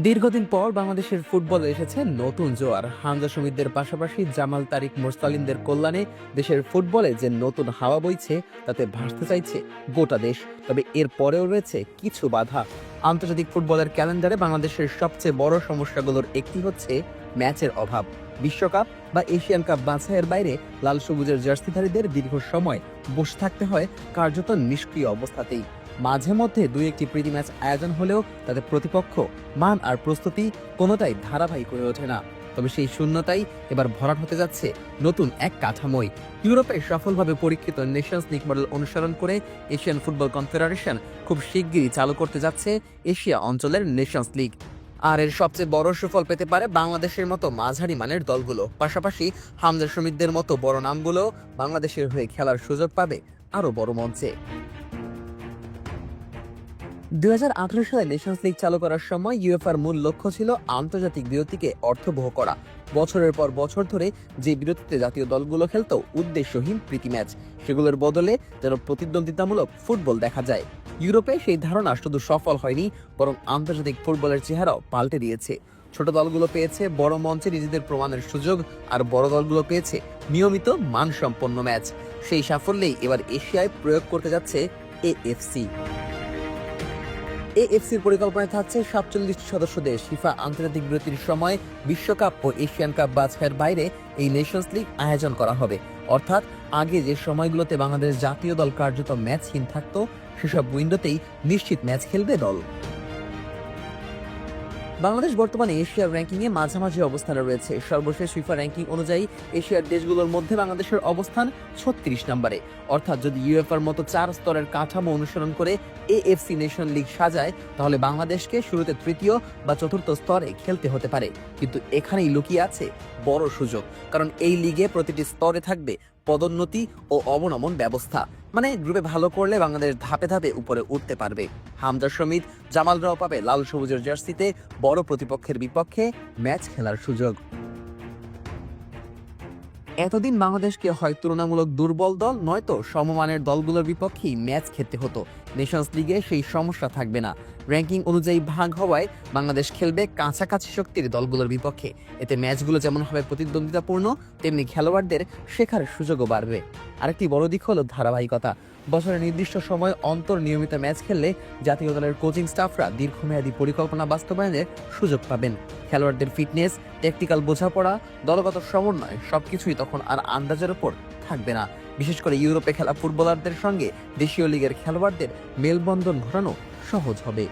দীর্ঘদিন পর বাংলাদেশের ফুটবলে এসেছে নতুন জোয়ার। হামজা শমীদদের পাশাপাশি জামাল তারিক মোরসালিনদের কল্যাণে দেশের ফুটবলে যে নতুন হাওয়া বইছে তাতে ভাসতে চাইছে গোটা দেশ। তবে এর পরেও রয়েছে কিছু বাধা। আন্তর্জাতিক ফুটবলের ক্যালেন্ডারে বাংলাদেশের সবচেয়ে বড় সমস্যাগুলোর একটি হচ্ছে ম্যাচের অভাব। বিশ্বকাপ বা এশিয়ান কাপ বাছাইয়ের বাইরে লাল সবুজের জার্সিধারীদের দীর্ঘ সময় বসে থাকতে হয় কার্যত নিষ্ক্রিয় অবস্থাতেই। মাঝে মধ্যে দুই একটি প্রীতি ম্যাচ আয়োজন হলেও তাতে প্রতিপক্ষ মান আর প্রস্তুতি কোনোটাই ধারাবাহিক হয়ে ওঠে না। তবে সেই শূন্যতাই এবার ভরাট হতে যাচ্ছে নতুন এক কাঠামোয়। ইউরোপে সফলভাবে পরীক্ষিত নেশনস লিগ মডেল অনুসরণ করে এশিয়ান ফুটবল কনফেডারেশন খুব শিগগিরই চালু করতে যাচ্ছে এশিয়া অঞ্চলের নেশনস লিগ। আর এর সবচেয়ে বড় সুফল পেতে পারে বাংলাদেশের মতো মাঝারি মানের দলগুলো। পাশাপাশি হামজা শমীদদের মতো বড় নামগুলো বাংলাদেশের হয়ে খেলার সুযোগ পাবে আরো বড় মঞ্চে। 2018 সালে নেশনস লিগ চালু করার সময় ইউএফার মূল লক্ষ্য ছিল আন্তর্জাতিক বিরতিকে অর্থবহ করা। বছরের পর বছর ধরে যে বিরতিতে জাতীয় দলগুলো খেলত উদ্দেশ্যহীন প্রীতি ম্যাচ, সেগুলোর বদলে যেন প্রতিদ্বন্দ্বিতামূলক ফুটবল দেখা যায়। ইউরোপে সেই ধারণা শুধু সফল হয়নি, বরং আন্তর্জাতিক ফুটবলের চেহারাও পাল্টে দিয়েছে। ছোট দলগুলো পেয়েছে বড় মঞ্চে নিজেদের প্রমাণের সুযোগ, আর বড় দলগুলো পেয়েছে নিয়মিত মানসম্পন্ন ম্যাচ। সেই সাফল্যেই এবার এশিয়ায় প্রয়োগ করতে যাচ্ছে এএফসি। এএফসির পরিকল্পনায় থাকছে 47টি সদস্য দেশ ফিফা আন্তর্জাতিক বিরতির সময় বিশ্বকাপ ও এশিয়ান কাপ বাছাইয়ের বাইরে এই নেশনস লিগ আয়োজন করা হবে। অর্থাৎ আগে যে সময়গুলোতে বাংলাদেশ জাতীয় দল কার্যত ম্যাচহীন থাকতো, সেসব উইন্ডোতেই নিশ্চিত ম্যাচ খেলবে দল। বাংলাদেশ বর্তমানে এশিয়ার র্যাঙ্কিংয়ে মাঝামাঝি অবস্থানে রয়েছে। সর্বশেষ ফিফা র্যাঙ্কিং অনুযায়ী এশিয়ার দেশগুলোর মধ্যে বাংলাদেশের অবস্থান 36 নম্বরে। অর্থাৎ যদি ইউএফার মতো 4 স্তরের কাঠামো অনুসরণ করে এএফসি নেশন লিগ সাজায়, তাহলে বাংলাদেশকে শুরুতে তৃতীয় বা চতুর্থ স্তরে খেলতে হতে পারে। কিন্তু এখানেই লুকিয়ে আছে বড় সুযোগ, কারণ এই লিগে প্রতিটি স্তরে থাকবে পদোন্নতি ও অবনমন ব্যবস্থা। মানে গ্রুপে ভালো করলে বাংলাদেশ ধাপে ধাপে উপরে উঠতে পারবে। হামজা শমীদ, জামালরাও পাবে লাল সবুজের জার্সিতে বড় প্রতিপক্ষের বিপক্ষে ম্যাচ খেলার সুযোগ। এতদিন বাংলাদেশকে হয় তুলনামূলক দুর্বল দল নয়তো সমমানের দলগুলোর বিপক্ষেই ম্যাচ খেলতে হতো। নেশনস লিগে সেই সমস্যা থাকবে না। র্যাঙ্কিং অনুযায়ী ভাগ হওয়ায় বাংলাদেশ খেলবে কাছাকাছি শক্তির দলগুলোর বিপক্ষে। এতে ম্যাচগুলো যেমন হবে প্রতিদ্বন্দ্বিতাপূর্ণ, তেমনি খেলোয়াড়দের শেখার সুযোগও বাড়বে। আরেকটি বড় দিক হলো ধারাবাহিকতা। বছরের নির্দিষ্ট সময় অন্তর নিয়মিত ম্যাচ খেললে জাতীয় দলের কোচিং স্টাফরা দীর্ঘমেয়াদী পরিকল্পনা বাস্তবায়নের সুযোগ পাবেন। খেলোয়াড়দের ফিটনেস, ট্যাকটিক্যাল বোঝাপড়া, দলগত সমন্বয় সবকিছুই তখন আর আন্দাজের উপর থাকবে না। বিশেষ করে ইউরোপে খেলা ফুটবলারদের সঙ্গে দেশীয় লিগের খেলোয়াড়দের মেলবন্ধন ঘটানো সহজ হবে।